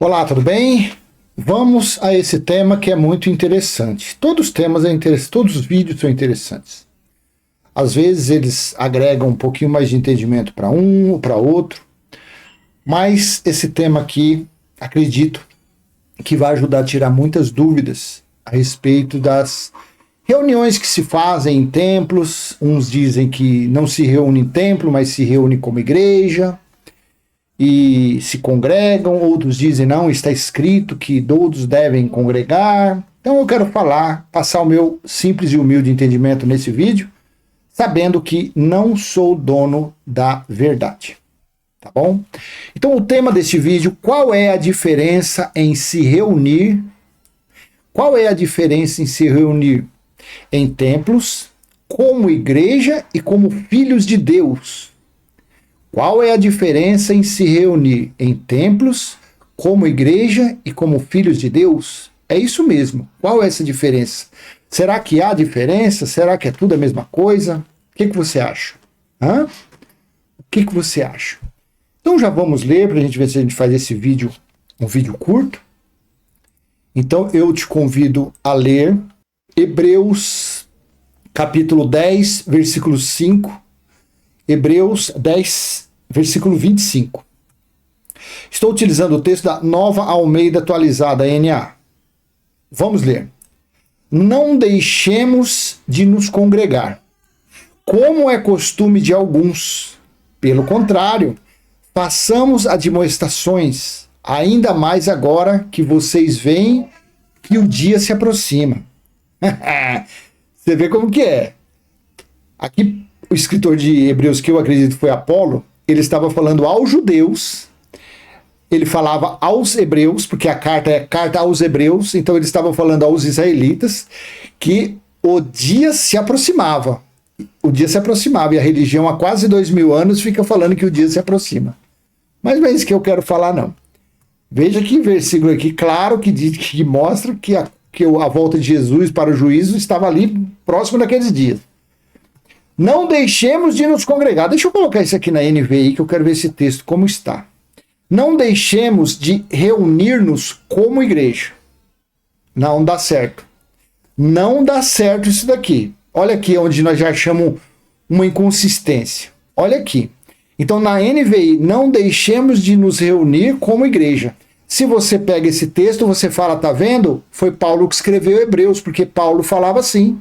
Olá, tudo bem? Vamos a esse tema que é muito interessante. Todos os temas todos os vídeos são interessantes. Às vezes eles agregam um pouquinho mais de entendimento para um ou para outro, mas esse tema aqui, acredito que vai ajudar a tirar muitas dúvidas a respeito das reuniões que se fazem em templos. Uns dizem que não se reúne em templo, mas se reúne como igreja e se congregam, outros dizem não, está escrito que todos devem congregar. Então eu quero passar o meu simples e humilde entendimento nesse vídeo, sabendo que não sou dono da verdade, tá bom? Então o tema deste vídeo, qual é a diferença em se reunir? Qual é a diferença em se reunir em templos, como igreja e como filhos de Deus? Qual é a diferença em se reunir em templos, como igreja e como filhos de Deus? É isso mesmo. Qual é essa diferença? Será que há diferença? Será que é tudo a mesma coisa? O que você acha? O que você acha? Então já vamos ler para a gente ver se a gente faz esse vídeo, um vídeo curto. Então eu te convido a ler Hebreus capítulo 10, versículo 5. Hebreus 10, versículo 25. Estou utilizando o texto da Nova Almeida Atualizada, NA. Vamos ler. Não deixemos de nos congregar, como é costume de alguns. Pelo contrário, façamos admoestações, ainda mais agora que vocês veem que o dia se aproxima. Você vê como que é. Aqui o escritor de Hebreus, que eu acredito foi Apolo, ele estava falando aos judeus, ele falava aos hebreus, porque a carta é carta aos hebreus, então ele estava falando aos israelitas que o dia se aproximava. O dia se aproximava, e a religião há quase 2000 anos fica falando que o dia se aproxima. Mas não é isso que eu quero falar, não. Veja que versículo aqui, claro, que mostra que a volta de Jesus para o juízo estava ali próximo daqueles dias. Não deixemos de nos congregar. Deixa eu colocar isso aqui na NVI, que eu quero ver esse texto como está. Não deixemos de reunir-nos como igreja. Não dá certo. Não dá certo isso daqui. Olha aqui onde nós já achamos uma inconsistência. Olha aqui. Então na NVI, não deixemos de nos reunir como igreja. Se você pega esse texto, você fala, tá vendo? Foi Paulo que escreveu Hebreus, porque Paulo falava assim.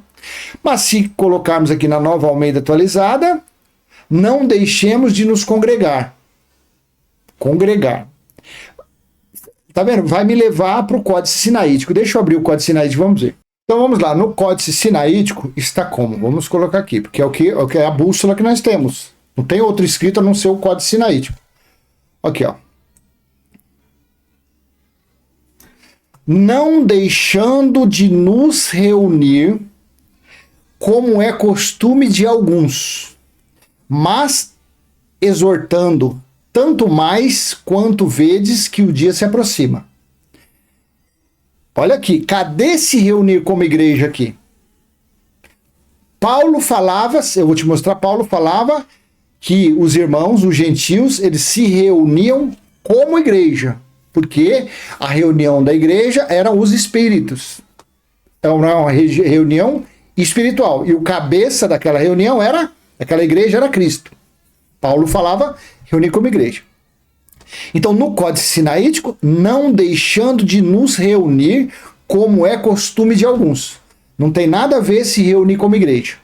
Mas se colocarmos aqui na Nova Almeida Atualizada, não deixemos de nos congregar. Congregar. Tá vendo? Vai me levar para o Códice Sinaítico. Deixa eu abrir o Códice Sinaítico, vamos ver. Então vamos lá, no Códice Sinaítico está como? Vamos colocar aqui, porque é o que é a bússola que nós temos. Não tem outro escrito a não ser o Códice Sinaítico. Aqui, ó. Não deixando de nos reunir, como é costume de alguns, mas exortando, tanto mais quanto vedes que o dia se aproxima. Olha aqui, cadê se reunir como igreja aqui? Paulo falava, eu vou te mostrar, Paulo falava que os irmãos, os gentios, eles se reuniam como igreja, porque a reunião da igreja eram os espíritos. É uma reunião espiritual. E o cabeça daquela reunião daquela igreja era Cristo. Paulo falava reunir como igreja. Então, no Códice Sinaítico, não deixando de nos reunir, como é costume de alguns. Não tem nada a ver se reunir como igreja.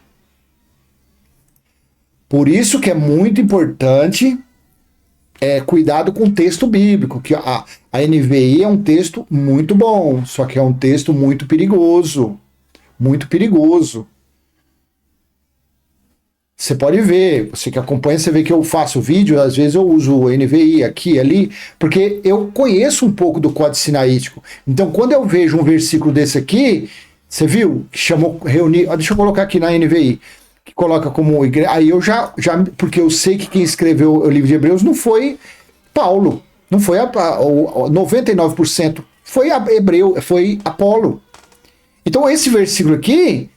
Por isso que é muito importante cuidado com o texto bíblico, que a NVI é um texto muito bom, só que é um texto muito perigoso. Muito perigoso. Você pode ver, você que acompanha, você vê que eu faço vídeo, às vezes eu uso o NVI aqui, ali, porque eu conheço um pouco do Códice Sinaítico. Então, quando eu vejo um versículo desse aqui, você viu, que chamou reunir, deixa eu colocar aqui na NVI, que coloca como igreja, aí eu já, porque eu sei que quem escreveu o livro de Hebreus não foi Paulo, não foi 99%, foi Hebreu, foi Apolo. Então esse versículo aqui,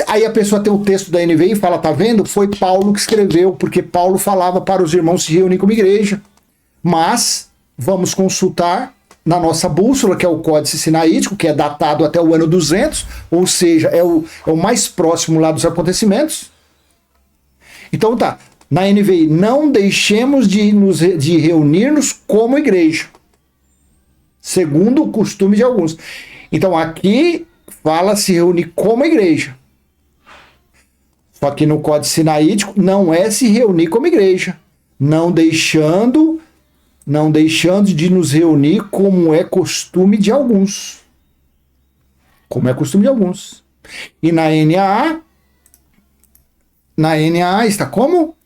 aí a pessoa tem o texto da NVI e fala, tá vendo? Foi Paulo que escreveu, porque Paulo falava para os irmãos se reunir como igreja. Mas vamos consultar na nossa bússola, que é o Códice Sinaítico, que é datado até o ano 200, ou seja, é o mais próximo lá dos acontecimentos. Então tá, na NVI, não deixemos de reunir-nos como igreja, segundo o costume de alguns. Então aqui fala se reunir como igreja. Só que no Códice Sinaítico não é se reunir como igreja, não deixando de nos reunir como é costume de alguns. Como é costume de alguns. E na NAA está como?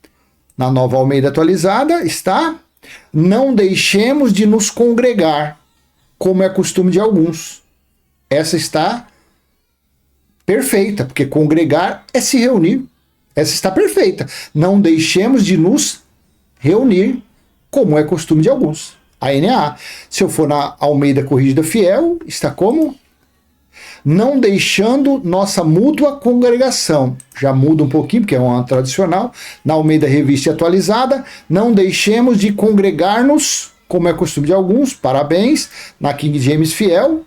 Na Nova Almeida Atualizada está: não deixemos de nos congregar, como é costume de alguns. Essa está perfeita, porque congregar é se reunir. Essa está perfeita. Não deixemos de nos reunir, como é costume de alguns. A NAA. Se eu for na Almeida Corrigida Fiel, está como? Não deixando nossa mútua congregação. Já muda um pouquinho, porque é uma tradicional. Na Almeida Revista Atualizada, não deixemos de congregar-nos, como é costume de alguns. Parabéns. Na King James Fiel.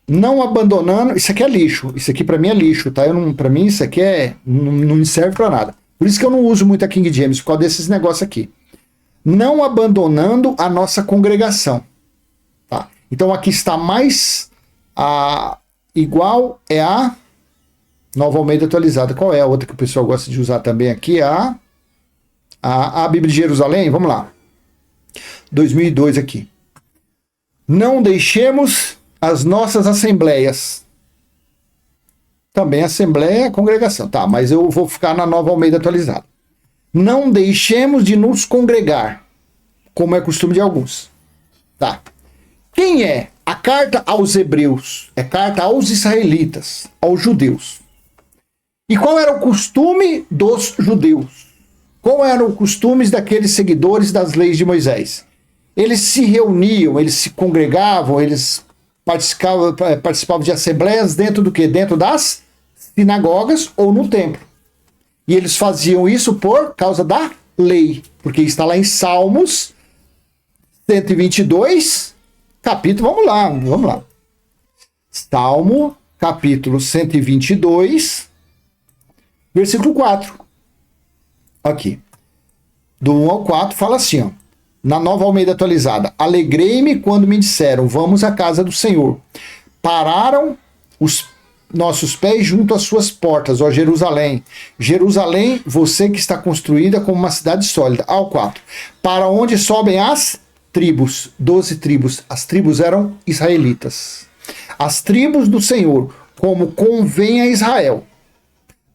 Não abandonando. Isso aqui é lixo. Isso aqui para mim é lixo, tá? Para mim isso aqui não me serve para nada. Por isso que eu não uso muito a King James, por causa desses negócios aqui. Não abandonando a nossa congregação. Tá? Então aqui está mais igual é a Nova Almeida Atualizada. Qual é a outra que o pessoal gosta de usar também aqui? A Bíblia de Jerusalém. Vamos lá. 2002 aqui. Não deixemos as nossas assembleias. Também assembleia é congregação. Tá, mas eu vou ficar na Nova Almeida Atualizada. Não deixemos de nos congregar, como é costume de alguns. Tá. Quem é? A carta aos hebreus. É carta aos israelitas, aos judeus. E qual era o costume dos judeus? Qual eram os costumes daqueles seguidores das leis de Moisés? Eles se reuniam, eles se congregavam, eles participavam de assembleias dentro do quê? Dentro das sinagogas ou no templo. E eles faziam isso por causa da lei, porque está lá em Salmos 122, capítulo, vamos lá. Salmo, capítulo 122, versículo 4. Aqui. Do 1 ao 4 fala assim, ó. Na Nova Almeida Atualizada: alegrei-me quando me disseram, vamos à casa do Senhor. Pararam os nossos pés junto às suas portas, ó Jerusalém. Jerusalém, você que está construída como uma cidade sólida. Ao 4. Para onde sobem as tribos, 12 tribos. As tribos eram israelitas. As tribos do Senhor, como convém a Israel,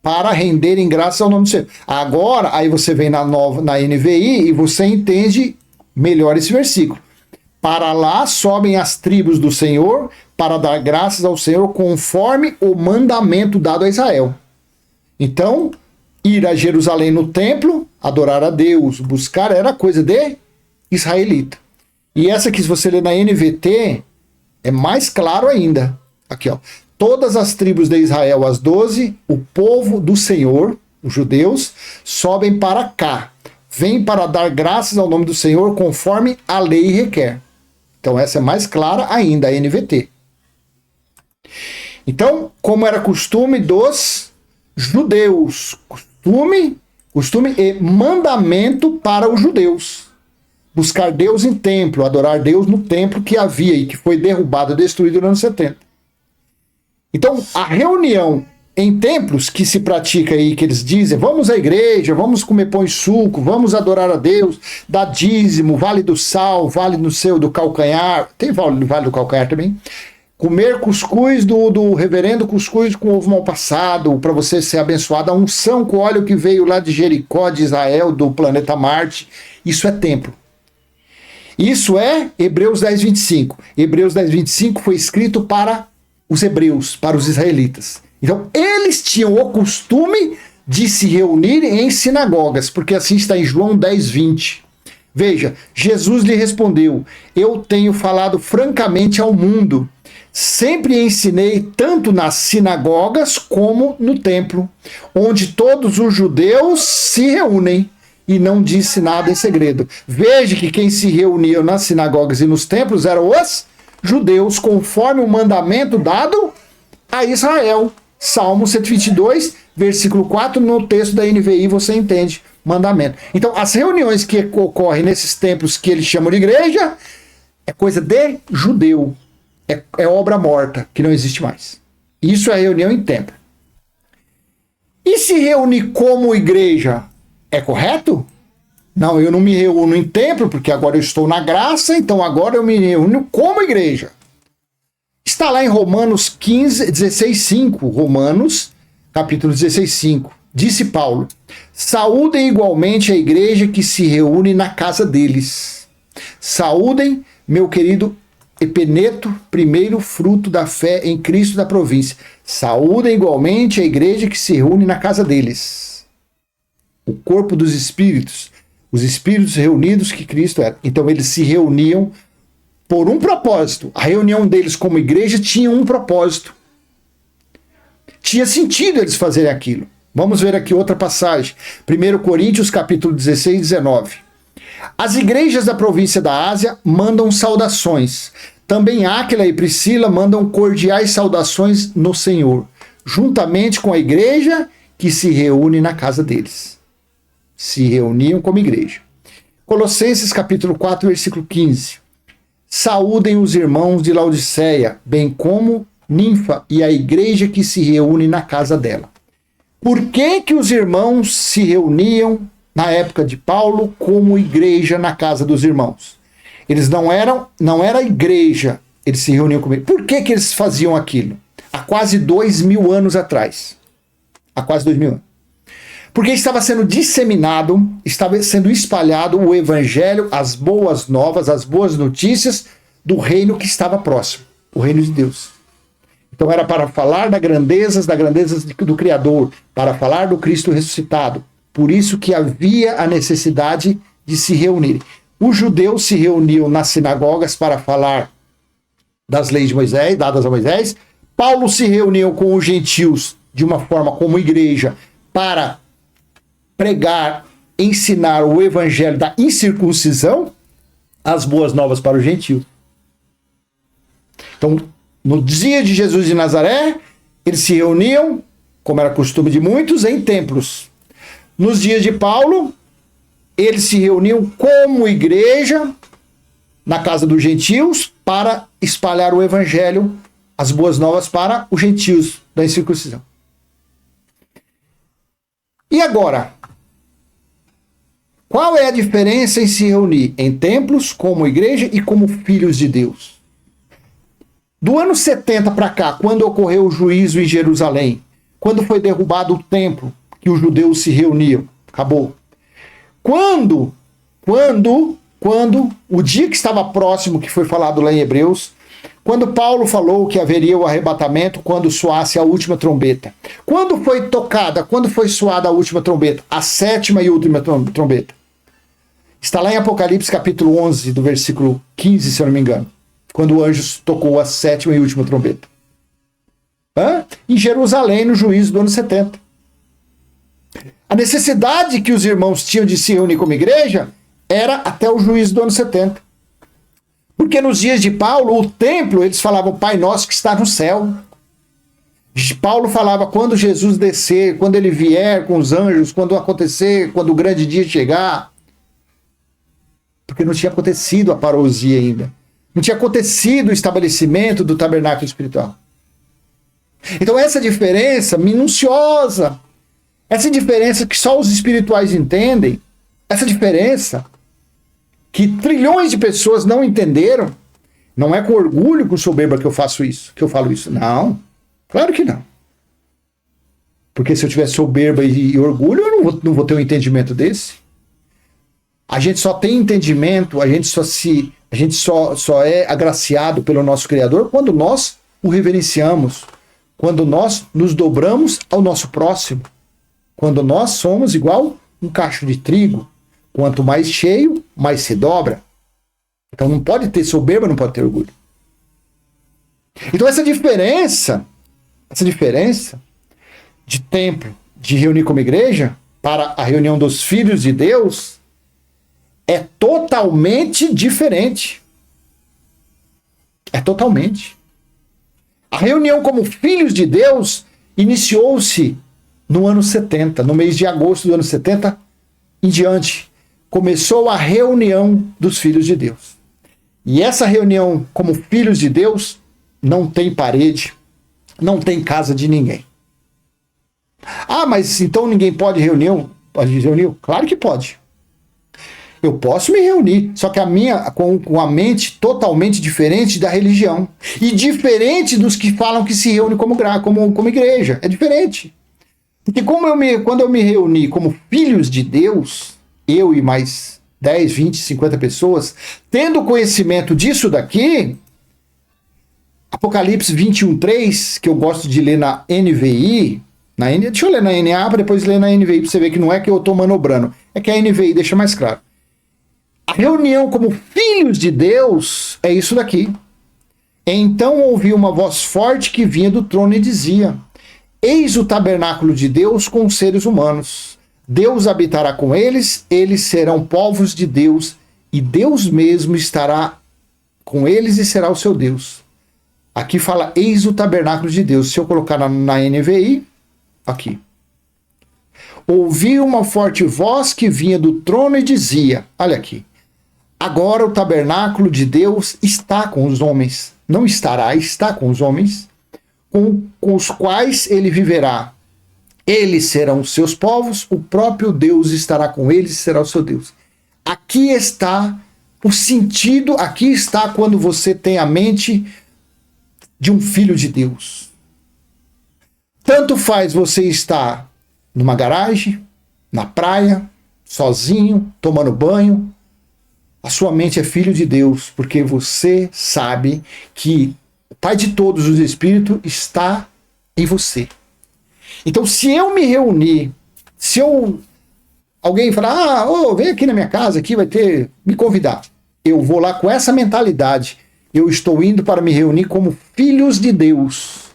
para renderem graças ao nome do Senhor. Agora, aí você vem na NVI e você entende melhor esse versículo. Para lá sobem as tribos do Senhor, para dar graças ao Senhor, conforme o mandamento dado a Israel. Então, ir a Jerusalém no templo, adorar a Deus, buscar, era coisa de israelita. E essa aqui, se você ler na NVT, é mais claro ainda. Aqui, ó. Todas as tribos de Israel, as 12, o povo do Senhor, os judeus, sobem para cá. Vêm para dar graças ao nome do Senhor, conforme a lei requer. Então essa é mais clara ainda, a NVT. Então, como era costume dos judeus, costume e mandamento para os judeus. Buscar Deus em templo, adorar Deus no templo que havia e que foi derrubado, destruído no ano 70. Então, a reunião em templos que se pratica aí, que eles dizem, vamos à igreja, vamos comer pão e suco, vamos adorar a Deus, dar dízimo, vale do sal, vale no seu do calcanhar, tem vale do calcanhar também, comer cuscuz do reverendo cuscuz com ovo mal passado, para você ser abençoado, a unção com óleo que veio lá de Jericó, de Israel, do planeta Marte, isso é templo. Isso é Hebreus 10:25. Hebreus 10:25 foi escrito para os hebreus, para os israelitas. Então, eles tinham o costume de se reunir em sinagogas, porque assim está em João 10:20. Veja, Jesus lhe respondeu, eu tenho falado francamente ao mundo, sempre ensinei tanto nas sinagogas como no templo, onde todos os judeus se reúnem. e não disse nada em segredo. Veja que quem se reunia nas sinagogas e nos templos eram os judeus, conforme o mandamento dado a Israel. Salmo 122, versículo 4, no texto da NVI você entende mandamento. Então, as reuniões que ocorrem nesses templos que eles chamam de igreja é coisa de judeu. É obra morta, que não existe mais. Isso é reunião em templo. E se reunir como igreja é correto? Não, eu não me reúno em templo, porque agora eu estou na graça, então agora eu me reúno como igreja. Está lá em Romanos 16:5. Romanos, capítulo 16:5. Disse Paulo: saúdem igualmente a igreja que se reúne na casa deles. Saúdem, meu querido Epeneto, primeiro fruto da fé em Cristo da província. Saúdem igualmente a igreja que se reúne na casa deles. O corpo dos espíritos, os espíritos reunidos que Cristo era. Então eles se reuniam por um propósito. A reunião deles como igreja tinha um propósito. Tinha sentido eles fazerem aquilo. Vamos ver aqui outra passagem. 1 Coríntios, capítulo 16, 19. As igrejas da província da Ásia mandam saudações. Também Áquila e Priscila mandam cordiais saudações no Senhor, juntamente com a igreja que se reúne na casa deles. Se reuniam como igreja. Colossenses, capítulo 4, versículo 15. Saúdem os irmãos de Laodiceia, bem como Ninfa e a igreja que se reúne na casa dela. Por que que os irmãos se reuniam na época de Paulo como igreja na casa dos irmãos? Eles não era igreja, eles se reuniam como igreja. Por que que eles faziam aquilo? Há quase 2000 anos atrás. Há quase 2000 anos. Porque estava sendo disseminado, estava sendo espalhado o evangelho, as boas novas, as boas notícias do reino que estava próximo, o reino de Deus. Então era para falar das grandezas do Criador, para falar do Cristo ressuscitado. Por isso que havia a necessidade de se reunir. Os judeus se reuniam nas sinagogas para falar das leis de Moisés, dadas a Moisés. Paulo se reuniu com os gentios de uma forma como igreja para pregar, ensinar o evangelho da incircuncisão, as boas novas para os gentios. Então, no dia de Jesus de Nazaré, eles se reuniam, como era costume de muitos, em templos. Nos dias de Paulo, eles se reuniam como igreja na casa dos gentios para espalhar o evangelho, as boas novas para os gentios da incircuncisão. E agora, qual é a diferença em se reunir em templos como igreja e como filhos de Deus? Do ano 70 para cá, quando ocorreu o juízo em Jerusalém, quando foi derrubado o templo que os judeus se reuniam, acabou. Quando o dia que estava próximo, que foi falado lá em Hebreus, quando Paulo falou que haveria o arrebatamento quando soasse a última trombeta. Quando foi tocada, quando foi soada a última trombeta? A sétima e última trombeta. Está lá em Apocalipse capítulo 11, do versículo 15, se eu não me engano. Quando o anjo tocou a sétima e última trombeta. Em Jerusalém, no juízo do ano 70. A necessidade que os irmãos tinham de se reunir como igreja era até o juízo do ano 70. Porque nos dias de Paulo, o templo, eles falavam Pai Nosso que está no céu. Paulo falava quando Jesus descer, quando ele vier com os anjos, quando acontecer, quando o grande dia chegar. Porque não tinha acontecido a parousia ainda. Não tinha acontecido o estabelecimento do tabernáculo espiritual. Então essa diferença minuciosa, essa diferença que só os espirituais entendem, essa diferença que trilhões de pessoas não entenderam, não é com orgulho, com soberba que eu faço isso, que eu falo isso. Não, claro que não. Porque se eu tiver soberba e orgulho, eu não vou ter um entendimento desse. A gente só tem entendimento, a gente só é agraciado pelo nosso Criador quando nós o reverenciamos, quando nós nos dobramos ao nosso próximo, quando nós somos igual um cacho de trigo. Quanto mais cheio, mais se dobra. Então não pode ter soberba, não pode ter orgulho. Então essa diferença de templo, de reunir como igreja, para a reunião dos filhos de Deus é totalmente diferente. É totalmente. A reunião como filhos de Deus iniciou-se no ano 70, no mês de agosto do ano 70 em diante. Começou a reunião dos filhos de Deus. E essa reunião como filhos de Deus não tem parede, não tem casa de ninguém. Ah, mas então ninguém pode reunir? Pode reunir? Claro que pode. Eu posso me reunir, só que a minha com a mente totalmente diferente da religião. E diferente dos que falam que se reúnem como igreja. É diferente. Porque quando eu me reuni como filhos de Deus, eu e mais 10, 20, 50 pessoas, tendo conhecimento disso daqui, Apocalipse 21:3, que eu gosto de ler na NVI, deixa eu ler na NA para depois ler na NVI, para você ver que não é que eu estou manobrando, é que a NVI deixa mais claro. A reunião como filhos de Deus é isso daqui. Então ouvi uma voz forte que vinha do trono e dizia: eis o tabernáculo de Deus com os seres humanos. Deus habitará com eles, eles serão povos de Deus, e Deus mesmo estará com eles e será o seu Deus. Aqui fala, eis o tabernáculo de Deus. Se eu colocar na NVI, aqui. Ouvi uma forte voz que vinha do trono e dizia, olha aqui, agora o tabernáculo de Deus está com os homens. Não estará, está com os homens, com os quais ele viverá. Eles serão os seus povos, o próprio Deus estará com eles e será o seu Deus. Aqui está o sentido, aqui está quando você tem a mente de um filho de Deus. Tanto faz você estar numa garagem, na praia, sozinho, tomando banho. A sua mente é filho de Deus, porque você sabe que o Pai de todos os Espíritos está em você. Então, se eu me reunir, alguém falar, vem aqui na minha casa, aqui vai ter, me convidar. Eu vou lá com essa mentalidade. Eu estou indo para me reunir como filhos de Deus.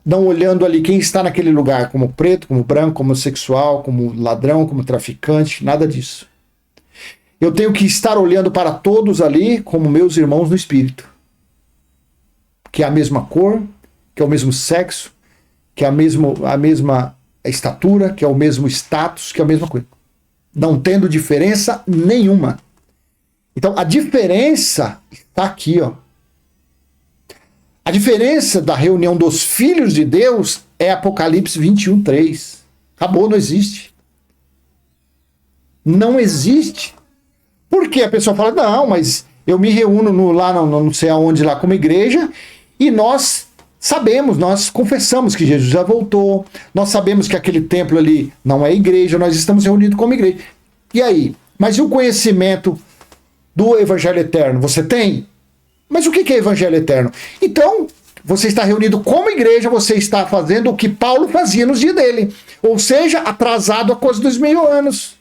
Não olhando ali quem está naquele lugar, como preto, como branco, como homossexual, como ladrão, como traficante, nada disso. Eu tenho que estar olhando para todos ali como meus irmãos no Espírito. Que é a mesma cor, que é o mesmo sexo, que é a mesma estatura, que é o mesmo status, que é a mesma coisa. Não tendo diferença nenhuma. Então, a diferença está aqui, ó. A diferença da reunião dos filhos de Deus é Apocalipse 21:3. Acabou, não existe. Não existe. Porque a pessoa fala, não, mas eu me reúno lá, não sei aonde, lá como igreja, e nós sabemos, nós confessamos que Jesus já voltou, nós sabemos que aquele templo ali não é igreja, nós estamos reunidos como igreja. E aí? Mas e o conhecimento do Evangelho Eterno? Você tem? Mas o que é Evangelho Eterno? Então, você está reunido como igreja, você está fazendo o que Paulo fazia nos dias dele. Ou seja, atrasado a coisa dos 1000 anos.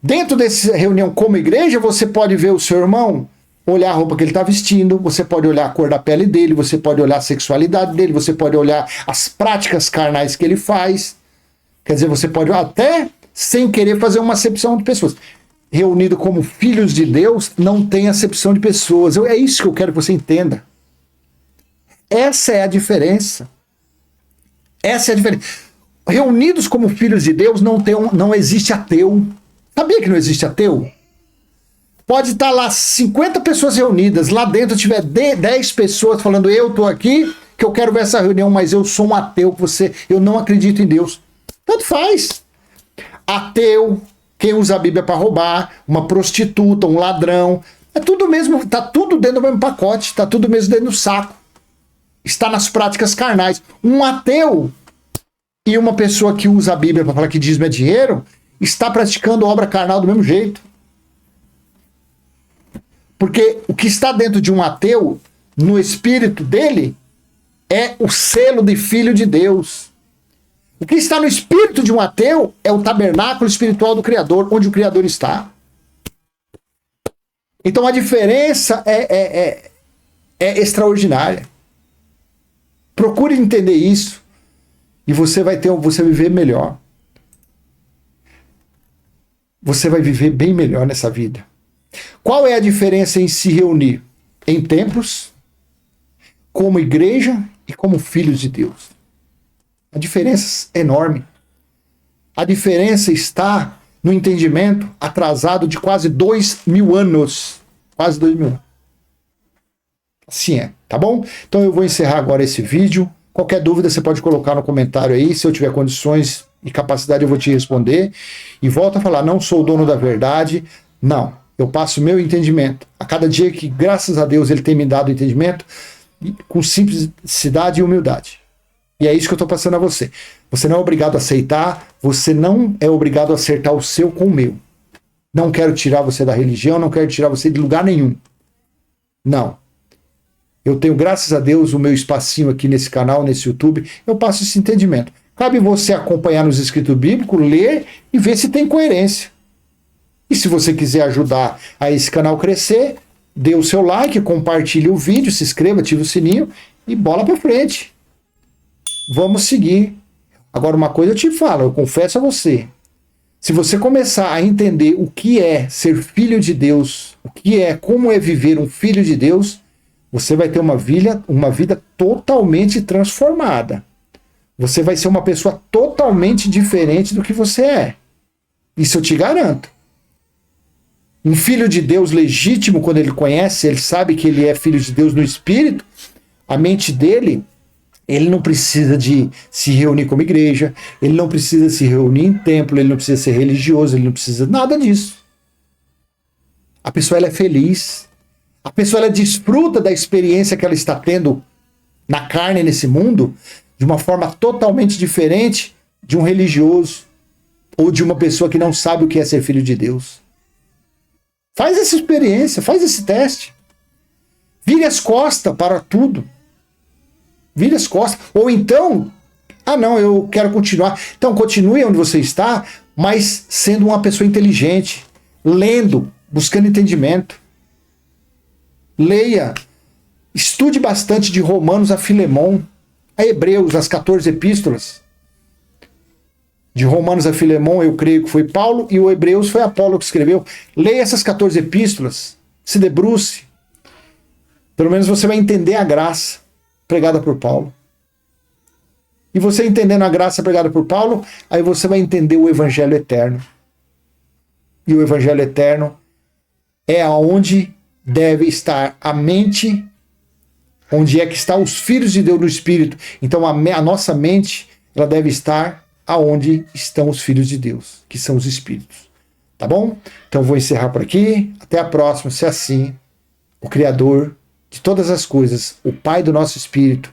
Dentro dessa reunião como igreja, você pode ver o seu irmão, olhar a roupa que ele está vestindo, você pode olhar a cor da pele dele, você pode olhar a sexualidade dele, você pode olhar as práticas carnais que ele faz. Quer dizer, você pode até, sem querer, fazer uma acepção de pessoas. Reunido como filhos de Deus, não tem acepção de pessoas. É isso que eu quero que você entenda. Essa é a diferença. Essa é a diferença. Reunidos como filhos de Deus, não existe ateu. Sabia que não existe ateu? Pode estar lá 50 pessoas reunidas, lá dentro tiver 10 pessoas falando, eu estou aqui, que eu quero ver essa reunião, mas eu sou um ateu, eu não acredito em Deus. Tanto faz. Ateu, quem usa a Bíblia para roubar, uma prostituta, um ladrão, é tudo mesmo, está tudo dentro do mesmo pacote, está tudo mesmo dentro do saco. Está nas práticas carnais. Um ateu e uma pessoa que usa a Bíblia para falar que dízimo é dinheiro, está praticando obra carnal do mesmo jeito. Porque o que está dentro de um ateu, no espírito dele, é o selo de filho de Deus. O que está no espírito de um ateu é o tabernáculo espiritual do Criador, onde o Criador está. Então a diferença é extraordinária. Procure entender isso e você vai viver melhor. você vai viver bem melhor nessa vida. Qual é a diferença em se reunir em templos, como igreja e como filhos de Deus? A diferença é enorme. A diferença está no entendimento atrasado de quase 2.000 anos. Quase 2.000 anos. Assim é, tá bom? Então eu vou encerrar agora esse vídeo. Qualquer dúvida você pode colocar no comentário aí. Se eu tiver condições e capacidade eu vou te responder. E volto a falar, não sou o dono da verdade. Não, eu passo o meu entendimento. A cada dia que, graças a Deus, ele tem me dado entendimento, com simplicidade e humildade. E é isso que eu estou passando a você. Você não é obrigado a aceitar, você não é obrigado a acertar o seu com o meu. Não quero tirar você da religião, não quero tirar você de lugar nenhum. Não. Eu tenho, graças a Deus, o meu espacinho aqui nesse canal, nesse YouTube, eu passo esse entendimento. Cabe você acompanhar nos escritos bíblicos, ler e ver se tem coerência. E se você quiser ajudar a esse canal crescer, dê o seu like, compartilhe o vídeo, se inscreva, ative o sininho e bola pra frente. Vamos seguir. Agora, uma coisa eu te falo, eu confesso a você. Se você começar a entender o que é ser filho de Deus, como é viver um filho de Deus, você vai ter uma vida totalmente transformada. Você vai ser uma pessoa totalmente diferente do que você é. Isso eu te garanto. Um filho de Deus legítimo, quando ele conhece, ele sabe que ele é filho de Deus no Espírito, a mente dele, ele não precisa de se reunir como igreja, ele não precisa se reunir em templo, ele não precisa ser religioso, ele não precisa nada disso. A pessoa ela é feliz, a pessoa ela desfruta da experiência que ela está tendo na carne, nesse mundo, de uma forma totalmente diferente de um religioso ou de uma pessoa que não sabe o que é ser filho de Deus. Faz essa experiência, faz esse teste. Vire as costas para tudo. Vire as costas. Ou então, não, eu quero continuar. Então, continue onde você está, mas sendo uma pessoa inteligente, lendo, buscando entendimento. Leia, estude bastante de Romanos a Filemon, a Hebreus, as 14 epístolas. De Romanos a Filemon, eu creio que foi Paulo, e o Hebreus foi Apolo que escreveu. Leia essas 14 epístolas, se debruce. Pelo menos você vai entender a graça pregada por Paulo. E você entendendo a graça pregada por Paulo, aí você vai entender o Evangelho eterno. E o Evangelho eterno é aonde deve estar a mente, onde é que estão os filhos de Deus no Espírito. Então a nossa mente, ela deve estar aonde estão os filhos de Deus, que são os Espíritos. Tá bom? Então vou encerrar por aqui. Até a próxima, se assim o Criador de todas as coisas, o Pai do nosso Espírito,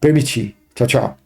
permitir. Tchau, tchau.